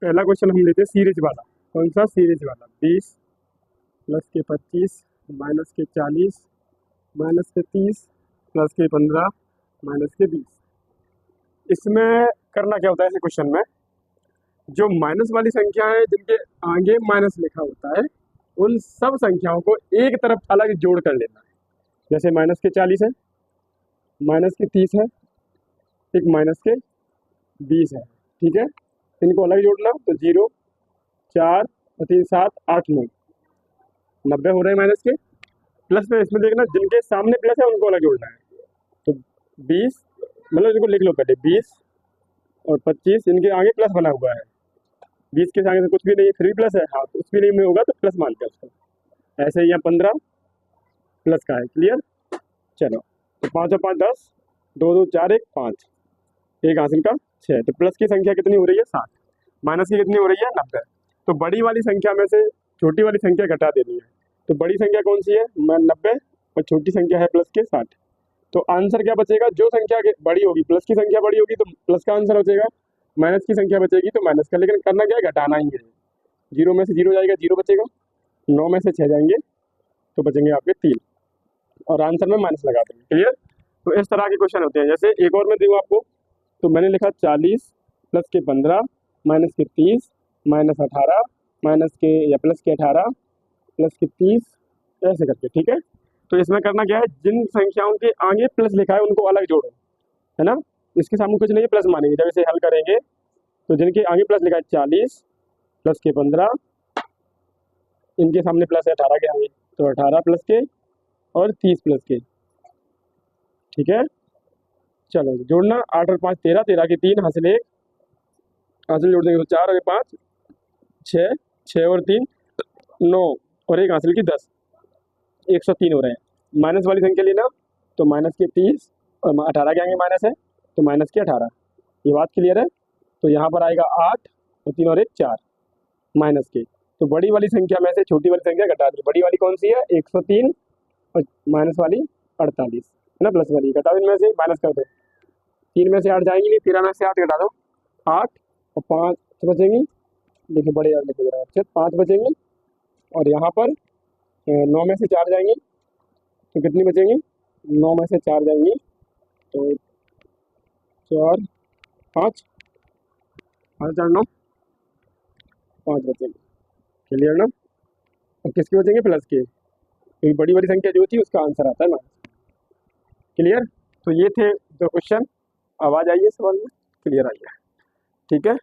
पहला क्वेश्चन हम लेते हैं सीरीज वाला। कौन सा? सीरीज वाला। 20 प्लस के 25 माइनस के 40 माइनस के 30 प्लस के 15 माइनस के 20। इसमें करना क्या होता है ऐसे क्वेश्चन में, जो माइनस वाली संख्या है जिनके आगे माइनस लिखा होता है उन सब संख्याओं को एक तरफ अलग जोड़ कर लेना है। जैसे माइनस के 40 है, माइनस के 30 है, एक माइनस के 20 है। ठीक है, इनको अलग जोड़ना तो 0 4 और 3 7 8 9 90 हो रहे हैं माइनस के। प्लस में इसमें देखना जिनके सामने प्लस है उनको अलग जोड़ना है। तो 20 मतलब इनको लिख लो पहले, 20 और 25 इनके आगे प्लस बना हुआ है। 20 के आगे से कुछ भी नहीं है फिर भी प्लस है, हाँ कुछ भी नहीं में होगा तो प्लस मान के उसको। ऐसे ही यहाँ 15 प्लस का है। क्लियर? चलो तो 5 और 5 10, 2 2 4 1 5, एक हासिल का 6। तो प्लस की संख्या कितनी हो रही है? 60। माइनस की कितनी हो रही है? 90। तो बड़ी वाली संख्या में से छोटी वाली संख्या घटा देनी है। तो बड़ी संख्या कौन सी है? 90 और छोटी संख्या है प्लस के 60। तो आंसर क्या बचेगा? जो संख्या बड़ी होगी, प्लस की संख्या बड़ी होगी तो प्लस का आंसर बचेगा, माइनस की संख्या बचेगी तो माइनस का। लेकिन करना क्या है? घटाना ही है। 0 में से 0 जाएगा, 0 बचेगा। 9 में से 6 जाएंगे तो बचेंगे आपके 3 और आंसर में माइनस लगा देंगे। क्लियर? तो इस तरह के क्वेश्चन होते हैं। जैसे एक और मैं दूँ आपको, तो मैंने लिखा 40 प्लस के 15 माइनस के 30 माइनस 18 माइनस के या प्लस के 18 प्लस के 30, ऐसे करके। ठीक है, तो इसमें करना क्या है? जिन संख्याओं के आगे प्लस लिखा है उनको अलग जोड़ो, है ना। इसके सामने कुछ नहीं है, प्लस मानेंगे। जब इसे हल करेंगे तो जिनके आगे प्लस लिखा है 40 प्लस के 15, इनके सामने प्लस है 18 के आगे, तो 18 प्लस के और 30 प्लस के। ठीक है, चलो जोड़ना 8 और 5 13, 13 के 3 हासिल 1, हासिल जोड़ देंगे तो 4 और 5 6, 6 और 3 9 और एक हासिल की 10, 103 हो रहे हैं। माइनस वाली संख्या लेना तो माइनस के 30 और 18 के आगे माइनस है तो माइनस के 18। ये बात क्लियर है? तो यहाँ पर आएगा 8 और 3 और 1 4 माइनस के। तो बड़ी वाली संख्या में से छोटी वाली संख्या घटा दी। बड़ी वाली कौन सी है? 103 और माइनस वाली 48, है ना। प्लस वाली घटा दो, इनमें से माइनस कर दो। 3 में से 8 जाएंगी नहीं, 13 में से 8 घटा दो, 8 और 5 बचेंगी। देखिए बड़े याद लिखे जरा, अच्छा 5 बचेंगे। और यहाँ पर 9 में से 4 जाएंगी तो कितनी बचेंगी? 9 में से 4 जाएंगी तो 4 5 5 4 9 5 बचेंगे। क्लियर ना? और किसके बचेंगे? प्लस के, क्योंकि बड़ी बड़ी संख्या जो होती है उसका आंसर आता है ना। क्लियर? तो ये थे दो क्वेश्चन। आवाज आई है सवाल में? क्लियर आई है? ठीक है,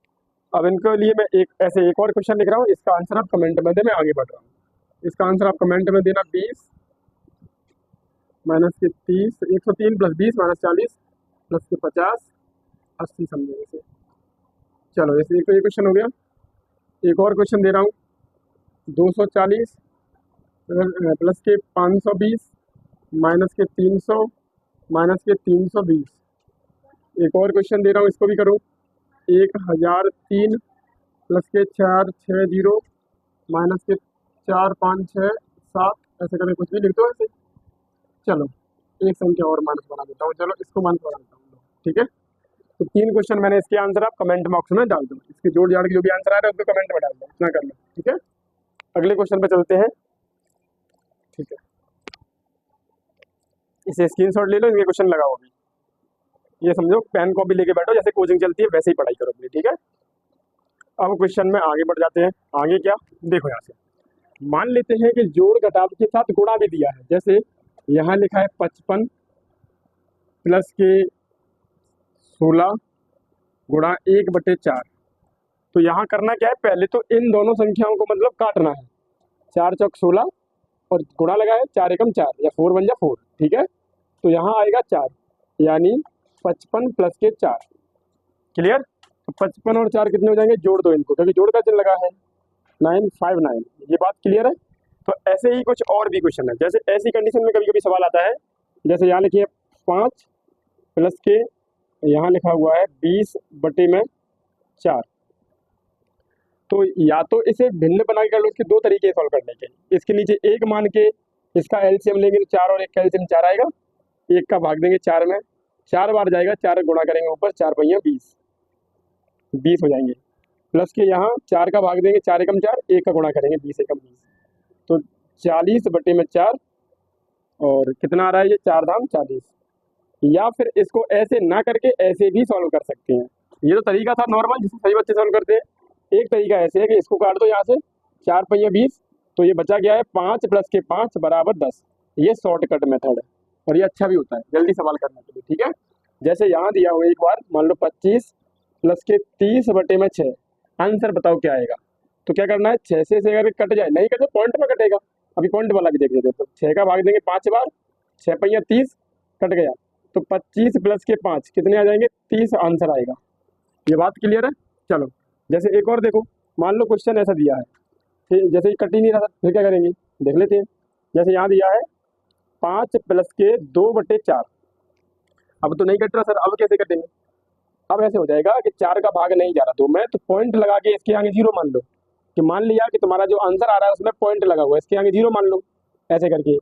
अब इनके लिए मैं एक और क्वेश्चन लिख रहा हूँ। इसका आंसर आप कमेंट में दे, मैं आगे बढ़ रहा हूँ। इसका आंसर आप कमेंट में देना। 20 माइनस के 30, 103 प्लस 20 माइनस 40 प्लस के 50 80 समझे इसे। चलो ऐसे एक तो ये क्वेश्चन हो गया। एक और क्वेश्चन दे रहा हूँ, 240 प्लस के 520 माइनस के 300 माइनस के 320। एक और क्वेश्चन दे रहा हूँ, इसको भी करो। 1003 प्लस के 460 माइनस के 4 5 6 7, ऐसे करके कुछ भी लिख दो ऐसे। चलो एक संख्या और माइनस बना देता हूँ, चलो इसको माइनस बना देता हूँ। ठीक है, तो 3 क्वेश्चन मैंने, इसके आंसर आप कमेंट बॉक्स में डाल दो। इसके जोड़ जाड़ के जो भी आंसर आ रहा है उसको कमेंट में डाल दो, इतना कर लो। ठीक है, अगले क्वेश्चन पे चलते हैं। ठीक है, इसे स्क्रीनशॉट ले लो, इनके क्वेश्चन लगाओ अभी। ये समझो पेन कॉपी लेके बैठो, जैसे कोचिंग चलती है वैसे ही पढ़ाई करो अपनी। ठीक है, अब क्वेश्चन में आगे बढ़ जाते हैं। आगे क्या? देखो यहाँ से मान लेते हैं कि जोड़ घटाव के साथ गुणा भी दिया है। जैसे यहाँ लिखा है 55 प्लस के 16 गुणा 1/4। तो यहाँ करना क्या है? पहले तो इन दोनों संख्याओं को मतलब काटना है। 4 चौक 16 और गुणा लगा है 4 एकम 4 या 4 1 जा 4। ठीक है, तो यहाँ आएगा 4, यानी 55 प्लस के 4। क्लियर? तो 55 और 4 कितने हो जाएंगे? जोड़ दो इनको, क्योंकि जोड़ का चिन्ह लगा है। 959। ये बात क्लियर है? तो ऐसे ही कुछ और भी क्वेश्चन है। जैसे ऐसी कंडीशन में कभी कभी सवाल आता है, जैसे यहाँ लिखिए 5 प्लस के, यहाँ लिखा हुआ है 20/4। तो या तो इसे भिन्न बना के कर लो, इसके दो तरीके सॉल्व करने के। इसके नीचे 1 मान के इसका एलसीएम लेंगे तो 4 और 1 का एलसीएम 4 आएगा। 1 का भाग देंगे 4 में, 4 बार जाएगा, 4 गुणा करेंगे ऊपर, 4 पहिया 20 हो जाएंगे। प्लस के यहाँ 4 का भाग देंगे, 4 एकम 4, 1 का गुणा करेंगे 20 एकम 20, तो 40 बटे में 4, और कितना आ रहा है ये 4 धाम 40। या फिर इसको ऐसे ना करके ऐसे भी सॉल्व कर सकते हैं। ये तो तरीका था नॉर्मल जिससे सभी बच्चे सॉल्व करते हैं। एक तरीका ऐसे है कि इसको काट दो यहाँ से, 4 पहिया 20, तो ये बचा गया है 5 प्लस के 5 बराबर 10। ये शॉर्टकट मेथड है और ये अच्छा भी होता है जल्दी सवाल करने के लिए, ठीक है। जैसे यहाँ दिया हुआ एक बार, मान लो 25 प्लस के 30 बटे में 6, आंसर बताओ क्या आएगा। तो क्या करना है, 6 से अगर कट जाए, नहीं कटे पॉइंट में कटेगा, अभी पॉइंट वाला भी देख लेते हैं। तो 6 का भाग देंगे 5 बार, 6 पहिया 30, कट गया, तो 25 प्लस के 5 कितने आ जाएंगे, 30 आंसर आएगा। ये बात क्लियर है। चलो जैसे एक और देखो, मान लो क्वेश्चन ऐसा दिया है, ठीक, जैसे ही कट ही नहीं रहा था, फिर क्या करेंगे देख लेते हैं। जैसे यहाँ दिया है 5 प्लस के 2 बटे 4, अब तो नहीं कट रहा सर, अब कैसे कटेंगे। अब ऐसे हो जाएगा कि 4 का भाग नहीं जा रहा 2 में, तो पॉइंट लगा के इसके आगे 0 मान लो, कि मान लिया कि तुम्हारा जो आंसर आ रहा है उसमें पॉइंट लगा हुआ है, इसके आगे 0 मान लो ऐसे करके।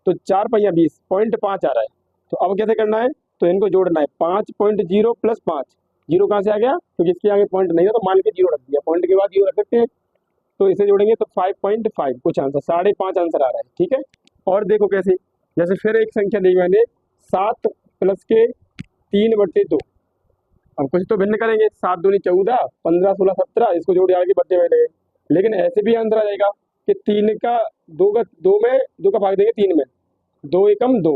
तो 4 पहिया 20, पॉइंट 5 आ रहा है, तो अब कैसे करना है, तो इनको जोड़ना है, 5.0 प्लस 5, 0 कहाँ से आ गया, क्योंकि इसके आगे पॉइंट नहीं है तो मान के 0 रख दिया, पॉइंट के बाद 0 रख सकते हैं, तो इसे जोड़ेंगे तो 5.5 कुछ आंसर 5.5 आंसर आ रहा है, ठीक है। और देखो कैसे, जैसे फिर एक संख्या दी मैंने 7 प्लस के 3 बटे 2, अब कुछ तो भिन्न करेंगे, 7 दूनी 14, 15 16 17, इसको जोड़ के बच्चे में लगे, लेकिन ऐसे भी आंसर आ जाएगा कि 3 का 2 में 2 का भाग देंगे 3 में, 2 एकम 2,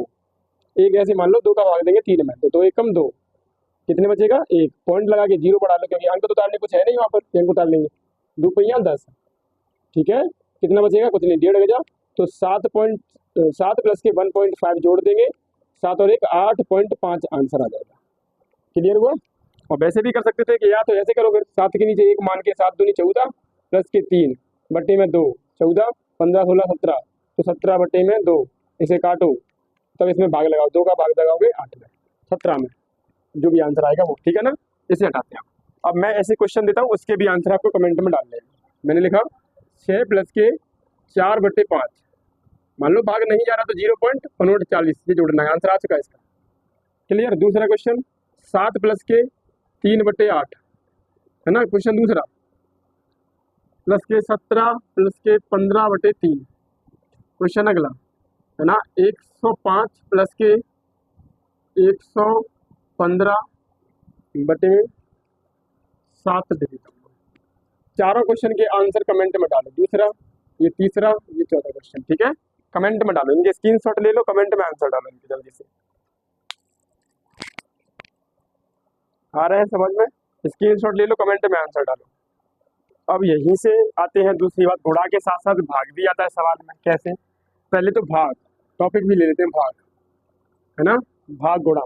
एक ऐसे मान लो 2 का भाग देंगे 3 में, तो 2 एकम 2, कितने बचेगा 1, पॉइंट लगा के 0 बढ़ा लो, क्योंकि अंक तो उतारने कुछ है नहीं वहाँ पर, अंक उतार लेंगे, 2 पहिया 10, ठीक है। कितना बचेगा, कुछ नहीं, 1.5 गया, तो 7 प्लस के 1.5 जोड़ देंगे, 7 और 1 8.5 आंसर आ जाएगा। क्लियर हुआ। और वैसे भी कर सकते थे कि या तो ऐसे करोगे, 7 के नीचे 1 मान के 7 दूनी 14 प्लस के 3 बटे में 2, 14 15 16 17, तो 17 बटे में 2, इसे काटो, तब इसमें भाग लगाओ, 2 का भाग लगाओगे 8 में, 17 में, जो भी आंसर आएगा वो, ठीक है ना। इसे हटाते हैं। अब मैं ऐसे क्वेश्चन देता हूँ, उसके भी आंसर आपको कमेंट में डाल दें। मैंने लिखा 6 प्लस के 4 बटे 5, मान लो भाग नहीं जा रहा तो 0.40 ये जोड़ना है, आंसर आ चुका है इसका। क्लियर। दूसरा क्वेश्चन 7 प्लस के 3 बटे 8 है ना, क्वेश्चन दूसरा, प्लस के 17 प्लस के 15 बटे 3, क्वेश्चन अगला है ना, 105 प्लस के 115 बटे 7 डिजिट। चारों क्वेश्चन के आंसर कमेंट में डालो, दूसरा, ये तीसरा, ये चौथा क्वेश्चन, ठीक है, कमेंट में डालो, इनके स्क्रीनशॉट ले लो, कमेंट में आंसर डालो इनके जल्दी से। आ रहे हैं समझ में, स्क्रीनशॉट ले लो, कमेंट में आंसर डालो। अब यहीं से आते हैं दूसरी बात, गुणा के साथ साथ भाग भी आता है सवाल में। कैसे, पहले तो भाग टॉपिक भी ले लेते हैं, भाग है ना, भाग गुणा।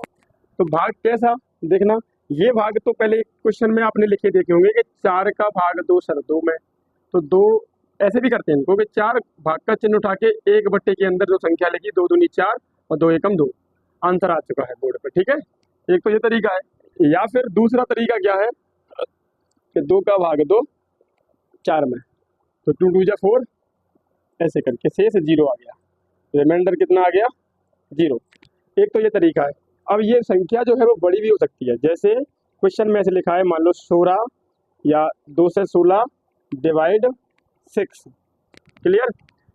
तो भाग कैसा देखना, ये भाग तो पहले क्वेश्चन में आपने लिखे देखे होंगे कि 4 का भाग 2 शर्तों में, तो 2 ऐसे भी करते हैं इनको कि 4 भाग का चिन्ह उठा के 1 बट्टे के अंदर जो संख्या लिखी, 2 दूनी 4 और 2 एकम 2, आंसर आ चुका है बोर्ड पे, ठीक है। एक तो ये तरीका है, या फिर दूसरा तरीका क्या है कि 2 का भाग 2 4 में, तो 2 2 जा 4, ऐसे करके शेष 0 आ गया, रिमाइंडर कितना आ गया 0। एक तो ये तरीका है। अब ये संख्या जो है वो बड़ी भी हो सकती है, जैसे क्वेश्चन में ऐसे लिखा है, मान लो 16 या 2 से 16 डिवाइड 6, क्लियर।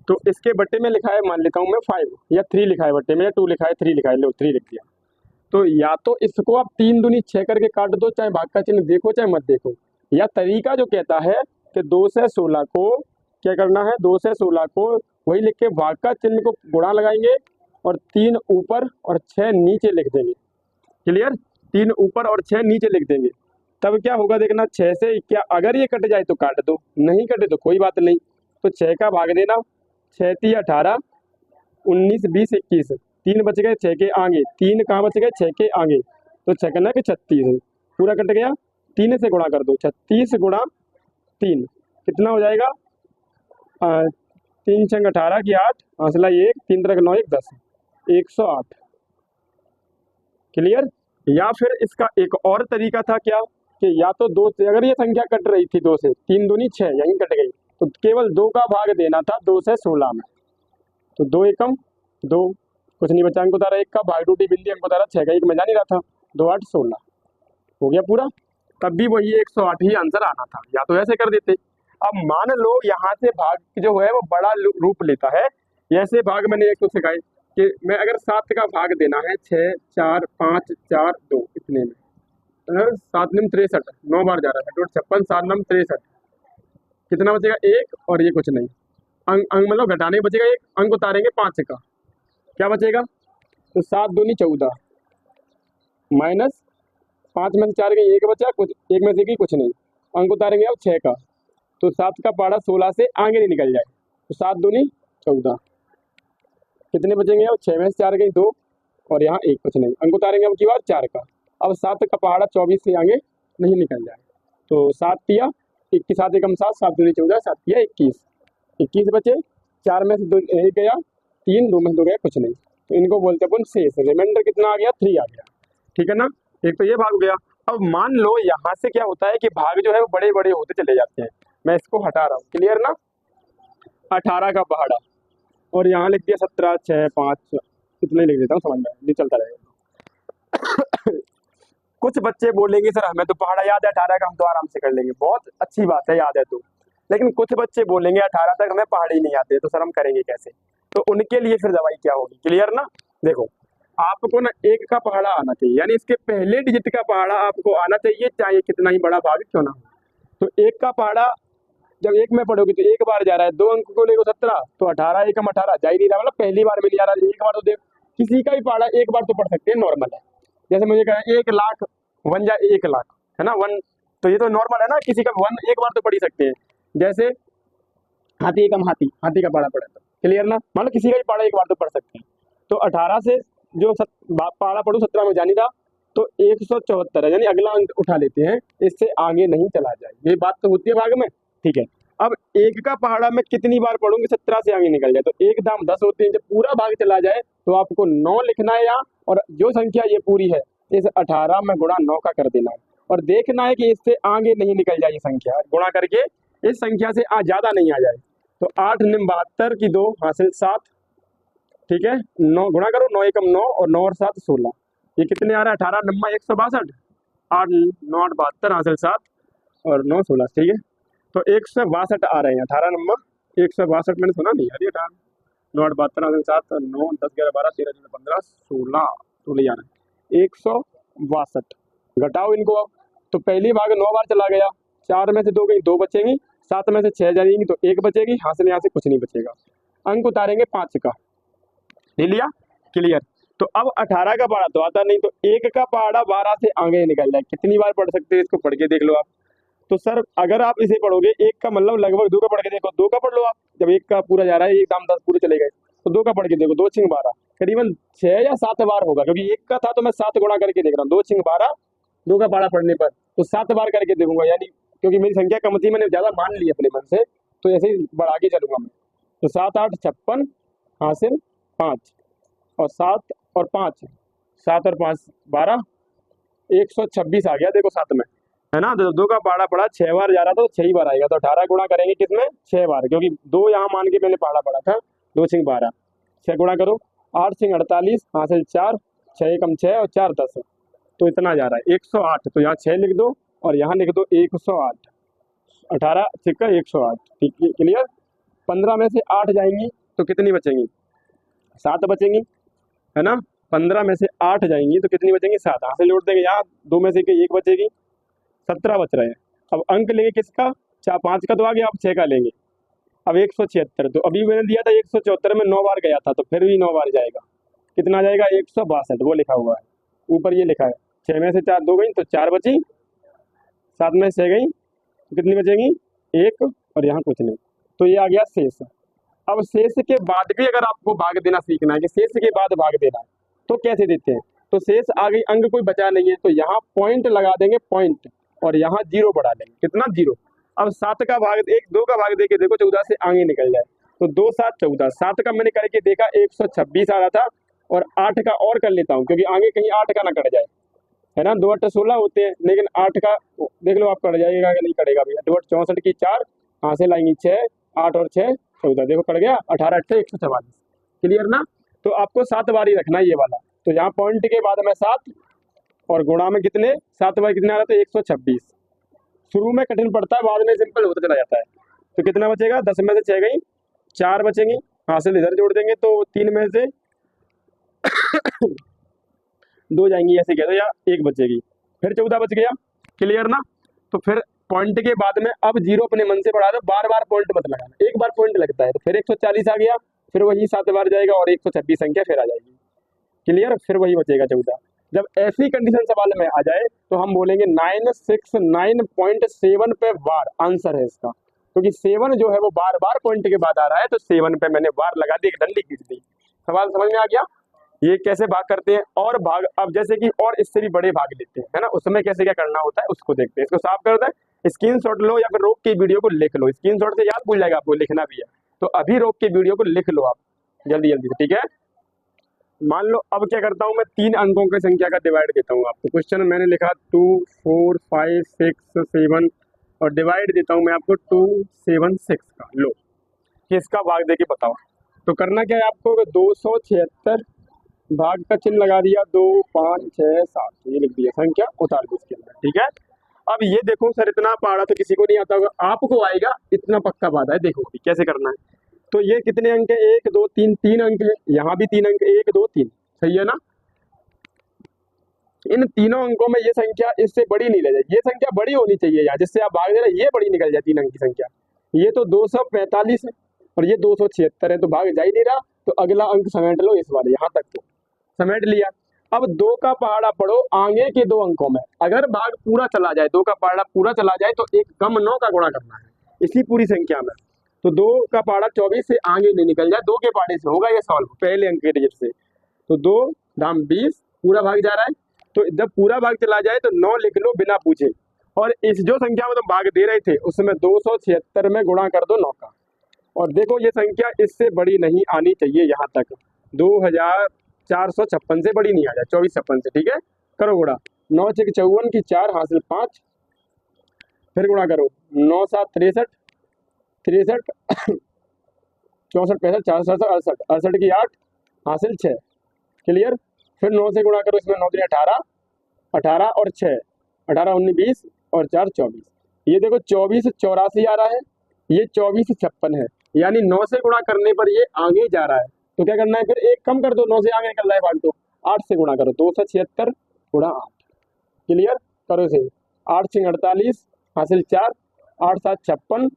तो इसके बट्टे में लिखा है, मान लेता हूँ मैं 5, या 3 लिखा है बट्टे में, या 2 लिखा है 3 लिखा है, लो 3 लिख दिया। तो या तो इसको आप 3 दूनी 6 करके काट दो, चाहे भाग का चिन्ह देखो चाहे मत देखो, या तरीका जो कहता है कि 2 से 16 को क्या करना है, 2 से 16 को वही लिख के भाग का चिन्ह को गुणा लगाएंगे और 3 ऊपर और 6 नीचे लिख देंगे, क्लियर। 3 ऊपर और 6 नीचे लिख देंगे, तब क्या होगा देखना, 6 से क्या अगर ये कट जाए तो काट दो, नहीं कटे तो कोई बात नहीं। तो 6 का भाग देना, 6 3 18 19 20 21, 3 बच गए 6 के आगे, 3 कहाँ बच गए 6 के आगे, तो 6 करना कि 36 पूरा कट गया, 3 से गुणा कर दो, 36 गुणा 3 कितना हो जाएगा, 3 छंग 18 की 8, हौसला 1, 3 तरह 9 1 10, 108, क्लियर। या फिर इसका एक और तरीका था क्या कि या तो 2 से, अगर ये संख्या कट रही थी 2 से, 3 दूनी 6 यहीं कट गई, तो केवल 2 का भाग देना था 2 से 16 में, तो 2 एकम 2, कुछ नहीं बचा, अंक उतारा 1 का, भाग टूटी बिंदी अंक उतारा 6 का, 1 में जा नहीं रहा था, 2 8 16 हो गया पूरा। तब भी वही 108 ही आंसर आना था, या तो ऐसे कर देते। अब मान लो यहाँ से भाग जो है वो बड़ा रूप लेता है। ऐसे भाग मैंने एक तो सिखाए कि मैं अगर 7 का भाग देना है 6 4 5 4 2 इतने में, 7 निम 63, 9 बार जा रहा है, 56, 7 नम 63, कितना बचेगा 1, और ये कुछ नहीं, अंक अंक मतलब घटाने बचेगा 1, अंक उतारेंगे 5 का, क्या बचेगा, तो 7 दूनी 14 माइनस 5 में से 4 गई 1 बचा, कुछ 1 में से गई कुछ नहीं, अंक उतारेंगे अब 6 का, तो 7 का पहाड़ा 16 से आगे नहीं निकल जाए, तो 7 दूनी 14, कितने बचेंगे अब, 6 में से 4 गई 2, और यहाँ 1 कुछ नहीं, अंक उतारेंगे अब की बार 4 का, अब 7 का पहाड़ा 24 से आगे नहीं निकल जाए, तो 7 किया 1 के साथ 1 7, 7 दूनी 14, 7 किया 21, 21 बचे, 4 में से 2 1 गया, 3 2 में से 2 गया कुछ नहीं, तो इनको बोलते अपन शेष, रिमाइंडर कितना आ गया 3 आ गया, ठीक है ना। एक तो ये भाग हो गया। अब मान लो यहाँ से क्या होता है कि भाग जो है वो बड़े बड़े होते चले जाते हैं, मैं इसको हटा रहा हूँ, क्लियर ना। 18 का पहाड़ा, और यहाँ लिख दिया 17 6 5, इतना ही लिख देता हूँ, समझ में नहीं चलता रहेगा। कुछ बच्चे बोलेंगे सर हमें तो पहाड़ा याद है 18 का, हम तो आराम से कर लेंगे, बहुत अच्छी बात है याद है तो, लेकिन कुछ बच्चे बोलेंगे 18 तक हमें पहाड़ी नहीं आते, तो सर हम करेंगे कैसे, तो उनके लिए फिर दवाई क्या होगी, क्लियर ना। देखो आपको ना 1 का पहाड़ा आना चाहिए, यानी इसके पहले डिजिट का पहाड़ा आपको आना चाहिए, चाहे कितना ही बड़ा भाग क्यों ना हो। तो 1 का पहाड़ा जब 1 में पढ़ोगे तो 1 बार जा रहा है, 2 अंक को लेकर 17, तो 18 1 18 जा ही नहीं रहा, मतलब पहली बार में नहीं आ रहा, 1 बार तो देख किसी का भी पहाड़ा 1 बार तो पढ़ सकते हैं, नॉर्मल है। जैसे मुझे कहा 1 लाख 1 जा 1 लाख है ना 1, तो ये तो नॉर्मल है ना, किसी का 1 1 बार तो पढ़ ही सकते हैं। जैसे हाथी एकम हाथी, हाथी का पहाड़ा पढ़ा, तो क्लियर ना, मतलब किसी का भी पहाड़ा 1 बार तो पढ़ सकते हैं। तो 18 से जो पहाड़ा पढ़ू 17 में जानी था, तो 174 है, यानी अगला अंक उठा लेते हैं, इससे आगे नहीं चला जाए, ये बात तो होती है भाग में, ठीक है। अब 1 का पहाड़ा में कितनी बार पढ़ूंगी 17 से आगे निकल जाए, तो 1 दाम 10 होते हैं, जब पूरा भाग चला जाए तो आपको 9 लिखना है यहाँ, और जो संख्या ये पूरी है इस 18 में गुणा 9 का कर देना है, और देखना है कि इससे आगे नहीं निकल जाए ये संख्या, गुणा करके इस संख्या से ज्यादा नहीं आ जाए। तो 8 निम 72 की 2 हासिल 7, ठीक है, 9 गुणा करो, 9 एकम 9 और 9 और 7 16, ये कितने आ रहा है 18 नम्मा 162, 8 9 8 72 हासिल 7 और 9 16, ठीक है, तो 162 आ रहे हैं 18 नंबर 162, मैंने सुना नहीं यार, 18 9 8 72 हासिल 7 9 10 11 12 13 14 15 16 16 आ रहा है 162, घटाओ इनको अब, तो पहली भाग 9 बार चला गया, 4 में से 2 गई 2 बचेंगी, 7 में से 6 जाएंगी तो 1 बचेगी, हासिल यहाँ से कुछ नहीं बचेगा, अंक उतारेंगे 5 का, ले लिया, क्लियर। तो अब 18 का पहाड़ा तो आता नहीं, तो 1 का पहाड़ा 12 से आगे निकल जाए, कितनी बार पढ़ सकते हैं इसको, पढ़ के देख लो आप। तो सर अगर आप इसे पढ़ोगे 1 का मतलब लगभग 2 का पढ़ के देखो, 2 का पढ़ लो आप, जब 1 का पूरा जा रहा है 1 दाम 10 पूरे चले गए, तो 2 का पढ़ के देखो, 2 छिंग 12 करीबन 6 या 7 बार होगा, क्योंकि 1 का था तो मैं 7 गुणा करके देख रहा हूँ, 2 छिंग 12, 2 का पहाड़ा पढ़ने पर तो 7 बार करके देखूंगा, यानी क्योंकि मेरी संख्या कम थी मैंने ज्यादा मान ली अपने मन से, तो ऐसे ही बढ़ा के चलूंगा मैं। तो 7 8 56 हासिल 5 और 7 और 5 7 और 5 12, 126 आ गया, देखो 7 में है ना, तो 2 का पहाड़ा पड़ा 6 बार जा रहा था तो 6 ही बार आएगा, तो 18 गुणा करेंगे किसमें 6 बार, क्योंकि 2 यहाँ मान के मैंने पहाड़ा पड़ा था, 2 छिंग 12, 6 गुणा करो 8 छिंग 48 हासिल 4, 6 एकम 6 और 4 10, तो इतना जा रहा है 108, तो यहाँ 6 लिख दो और यहाँ लिख दो 108, 18 छिक्का 108, ठीक है क्लियर। 15 में से 8 जाएंगी तो कितनी बचेंगी 7 बचेंगी, है ना, 15 में से 8 जाएंगी तो कितनी बचेंगी 7, यहाँ से जोड़ देंगे, यहाँ 2 में से 1 बचेगी, 17 बच रहे हैं। अब अंक लेंगे किसका, 5 का तो आ गया, अब 6 का लेंगे, अब 176, तो अभी मैंने दिया था 174 में 9 बार गया था, तो फिर भी 9 बार जाएगा, कितना जाएगा 162, वो लिखा हुआ है ऊपर, ये लिखा है 6 में से 4 2 गई तो 4 बची, 7 में से 6 गई तो कितनी बचेंगी 1, और यहाँ कुछ नहीं, तो ये आ गया शेष। अब शेष के बाद भी अगर आपको भाग देना सीखना है कि शेष के बाद भाग देना है तो कैसे देते हैं, तो शेष आगे अंक कोई बचा नहीं है, तो यहाँ पॉइंट लगा देंगे पॉइंट, और यहाँ 0 बढ़ा लेंगे, कितना 0। अब 7 का भाग 2 का भाग दे के देखो 14 से आगे निकल जाए, तो 2 7 14, 7 का मैंने करके देखा 126 आ रहा था, और 8 का और कर लेता हूँ क्योंकि आगे कहीं 8 का ना कट जाए, है ना, 2 8 16 होते हैं, लेकिन 8 का देख लो आप कट जाएगा कि नहीं कटेगा भैया, 2 8 64 की 4 यहाँ से लाएंगी 6 8 और 6 14, देखो कट गया 18 8 144, क्लियर ना। तो आपको 7 बार ही रखना है ये वाला, तो यहाँ पॉइंट के बाद में 7 और गुणा में कितने 7 बाई कितने आ रहा था 126। शुरू में कठिन पड़ता है, बाद में सिंपल होता चला जाता है। तो कितना बचेगा, 10 में से 6 गई, 4 बचेंगी, हासिल इधर जोड़ देंगे तो 3 में से 2 जाएंगी ऐसे कह दो, या 1 बचेगी, फिर 14 बच गया। क्लियर ना। तो फिर पॉइंट के बाद में अब जीरो अपने मन से बढ़ा दो, बार बार पॉइंट मत लगाना, एक बार पॉइंट लगता है तो फिर 140 आ गया, फिर वही 7 बार जाएगा और 126 संख्या फिर आ जाएगी। क्लियर। फिर वही बचेगा 14। जब ऐसी कंडीशन सवाल में आ जाए तो हम बोलेंगे 969.7 पे बार आंसर है इसका, क्योंकि 7 जो है वो बार बार पॉइंट के बाद आ रहा है, तो 7 पे मैंने बार लगा दी, एक डंडी खींच दी। सवाल समझ में आ गया। ये कैसे भाग करते हैं, और भाग अब जैसे कि और इससे भी बड़े भाग लेते हैं, है ना, उसमें कैसे क्या करना होता है उसको देखते हैं। इसको साफ कर दें, स्क्रीनशॉट लो या फिर रोक के वीडियो को लिख लो, स्क्रीनशॉट से याद भूल जाएगा, आपको लिखना भी है, तो अभी रोक के वीडियो को लिख लो आप जल्दी जल्दी से, ठीक है। मान लो अब क्या करता हूँ मैं, 3 अंकों की संख्या का डिवाइड देता हूँ आपको। क्वेश्चन मैंने लिखा 2 4 5 6 7 और डिवाइड देता हूँ मैं आपको 2 7 6 का। लो किसका भाग दे के बताओ। तो करना क्या है आपको, 276 भाग का चिन्ह लगा दिया, 2 5 6 7 ये लिख दिया, संख्या उतार दी इसके अंदर, ठीक है। अब ये देखो सर इतना पहाड़ा तो किसी को नहीं आता होगा, आपको आएगा, इतना पक्का बात है। देखो कैसे करना है। तो ये कितने अंक है, 1 2 3, 3 अंक है, यहाँ भी 3 अंक, 1 2 3, सही है ना। इन तीनों अंकों में ये संख्या इससे बड़ी नहीं ले जाए, ये संख्या बड़ी होनी चाहिए यहाँ, जिससे आप भाग दे रहे ये बड़ी निकल जाए 3 अंक की संख्या। ये तो 245 है और ये 276 है, तो भाग जा ही नहीं रहा, तो अगला अंक समेट लो इस वाले, यहाँ तक तो समेट लिया। अब 2 का पहाड़ा पढ़ो आगे के 2 अंकों में, अगर भाग पूरा चला जाए, 2 का पहाड़ा पूरा चला जाए तो एक कम 9 का गुणा करना है इसी पूरी संख्या में। तो 2 का पहाड़ा 24 से आगे नहीं निकल जाए, 2 के पहाड़े से होगा ये सॉल्व पहले अंक के डिजिट से। तो 2 धाम 20 पूरा भाग जा रहा है, तो जब पूरा भाग चला जाए तो 9 लिख लो बिना पूछे, और इस जो संख्या में तुम भाग दे रहे थे उसमें 276 में गुणा कर दो 9 का। और देखो ये संख्या इससे बड़ी नहीं आनी चाहिए, यहाँ तक 2456 से बड़ी नहीं आ जाए, 2456 से, ठीक है। करो गुणा, 9 6 54 की 4 हासिल 5, फिर गुणा करो 9 7 63 63 64 65 4 67 68 68 की 8 हासिल 6। क्लियर। फिर 9 से गुणा करो, इसमें 9 3 18 18 और 6 18 19 20 और 4 24। ये देखो 24 84 आ रहा है, ये 24 56 है, यानी 9 से गुणा करने पर ये आगे जा रहा है। तो क्या करना है, फिर एक कम कर दो, 9 से आगे निकल रहा है भाग, तो 8 से गुणा करो, 276 गुणा 8। क्लियर। करो से 8 6 48 हासिल 4 8 7 56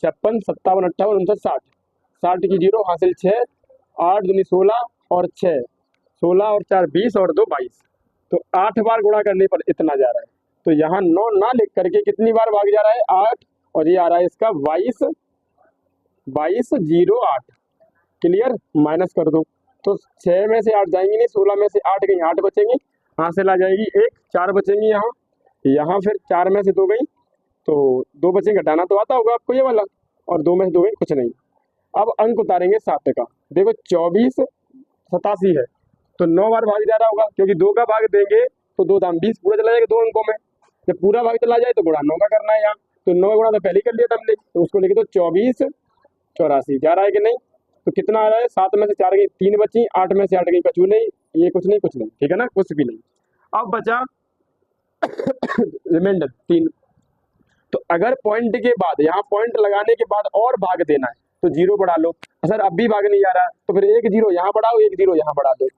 56 57 58 59 60 60 की 0 हासिल 6 8 दूनी 16 और 6 16 और 4 20 और 2 22। तो 8 बार गुणा करने पर इतना जा रहा है, तो यहाँ 9 ना लिख करके कितनी बार भाग जा रहा है 8, और ये आ रहा है इसका 22 22 0 8। क्लियर। माइनस कर दो, तो 6 में से 8 जाएंगी नहीं, 16 में से 8 गई, 8 बचेंगी, हासिल आ जाएगी 1 4 बचेंगी यहाँ यहाँ, फिर 4 में से 2 गई तो 2 बचेंगे, घटाना तो आता होगा आपको ये वाला, और 2 में से 2 गई कुछ नहीं। अब अंक उतारेंगे 7 का, देखो 24 87 है, तो 9 बार भाग जा रहा होगा, क्योंकि 2 का भाग देंगे तो 2 दाम 20 पूरा चला जाएगा 2 अंकों में, जब पूरा भाग चला जाए तो गुणा 9 का करना है यहाँ, तो 9 गुणा तो पहले ही कर लिया था हमने, तो उसको लिखे तो 24 84 जा रहा है कि नहीं। तो कितना आ रहा है, 7 में से 4 गई 3 बची, 8 में से 8 गई कछु नहीं, ये कुछ नहीं कुछ नहीं, ठीक है ना, कुछ भी नहीं। अब बचा रिमाइंडर 3। तो अगर पॉइंट के बाद, यहाँ पॉइंट लगाने के बाद और भाग देना है तो 0 बढ़ा लो। सर अब भी भाग नहीं जा रहा तो फिर 1 0 यहाँ बढ़ाओ, 1 0 यहाँ बढ़ा दो।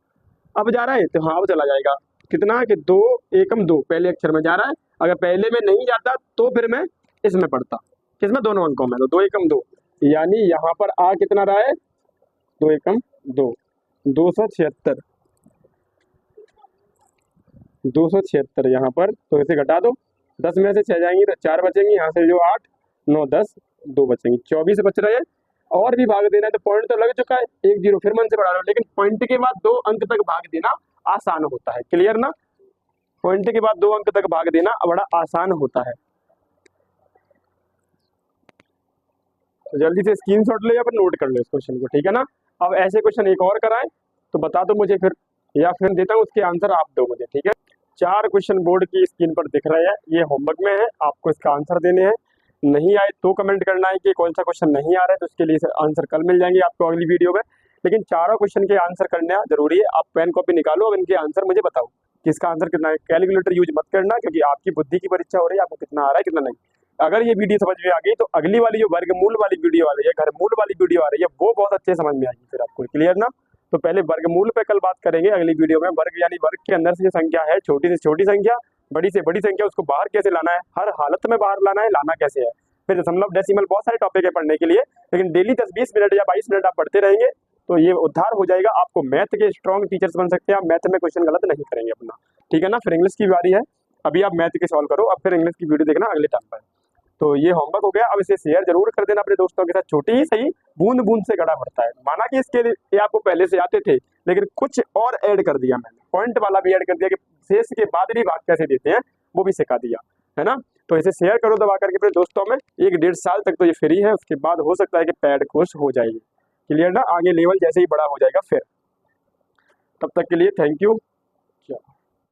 अब जा रहा है तो हाँ अब चला जाएगा, कितना कि 2 एकम 2 पहले अक्षर में जा रहा है, अगर पहले में नहीं जाता तो फिर मैं इसमें पढ़ता, किसमें, दोनों अंकों में, तो 2 एकम 2, यानी यहाँ पर आ कितना रहा है 2 एकम 2 276 276 यहाँ पर, तो इसे घटा दो, 10 में से 6 जाएंगी तो 4 बचेंगी, यहाँ से जो 8 9 10 2 बचेंगी, 24 बच रहे हैं। और भी भाग देना है तो पॉइंट तो लग चुका है, 1 0 फिर मन से बढ़ा लो, लेकिन पॉइंट के बाद 2 अंक तक भाग देना आसान होता है। क्लियर ना। पॉइंट के बाद 2 अंक तक भाग देना बड़ा आसान होता है। तो जल्दी से स्क्रीनशॉट ले या फिर नोट कर लो इस क्वेश्चन को, ठीक है ना। अब ऐसे क्वेश्चन एक और कराएं तो बता दो मुझे फिर, या फिर देता हूँ उसके आंसर आप दो मुझे, ठीक है। 4 क्वेश्चन बोर्ड की स्क्रीन पर दिख रहे हैं, ये होमवर्क में है, आपको इसका आंसर देने हैं। नहीं आए तो कमेंट करना है कि कौन सा क्वेश्चन नहीं आ रहा है, तो उसके लिए आंसर कल मिल जाएंगे आपको अगली वीडियो में। लेकिन चारों क्वेश्चन के आंसर करना जरूरी है। आप पेन कॉपी निकालो और इनके आंसर मुझे बताओ। कि इसका आंसर कितना है। कैलकुलेटर यूज मत करना, क्योंकि आपकी बुद्धि की परीक्षा हो रही है, आपको कितना आ रहा है कितना नहीं। अगर ये वीडियो समझ में आ गई तो अगली वाली जो वर्गमूल वाली वीडियो आ रही है, घरमूल वाली वीडियो आ रही है, वो बहुत अच्छे समझ में आएगी फिर आपको। क्लियर ना। तो पहले वर्गमूल पे कल बात करेंगे अगली वीडियो में। वर्ग यानी वर्ग के अंदर से जो संख्या है, छोटी से छोटी संख्या, बड़ी से बड़ी संख्या, उसको बाहर कैसे लाना है, हर हालत में बाहर लाना है, लाना कैसे है। फिर दशमलव, डेसिमल, बहुत सारे टॉपिक है पढ़ने के लिए, लेकिन डेली 10-20 मिनट या 22 मिनट आप पढ़ते रहेंगे तो ये उद्धार हो जाएगा। आपको मैथ के स्ट्रॉन्ग टीचर्स बन सकते हैं, आप मैथ में क्वेश्चन गलत नहीं करेंगे अपना। ठीक है ना। फिर इंग्लिश की बारी है, अभी आप मैथ के सॉल्व करो, अब फिर इंग्लिश की वीडियो देखना अगले टाइम पर। तो ये होमवर्क हो गया। अब इसे शेयर जरूर कर देना अपने दोस्तों के साथ। छोटी ही सही, बूंद बूंद से घड़ा भरता है। माना कि इसके लिए आपको पहले से आते थे, लेकिन कुछ और ऐड कर दिया मैंने, पॉइंट वाला भी ऐड कर दिया कि शेष के बाद भी भाग कैसे देते हैं, वो भी सिखा दिया है ना। तो इसे शेयर करो दबा करके अपने दोस्तों में। 1-1.5 साल तक तो ये फ्री है, उसके बाद हो सकता है कि पेड कोर्स हो जाएगी। क्लियर ना। आगे लेवल जैसे ही बड़ा हो जाएगा फिर। तब तक के लिए थैंक यू।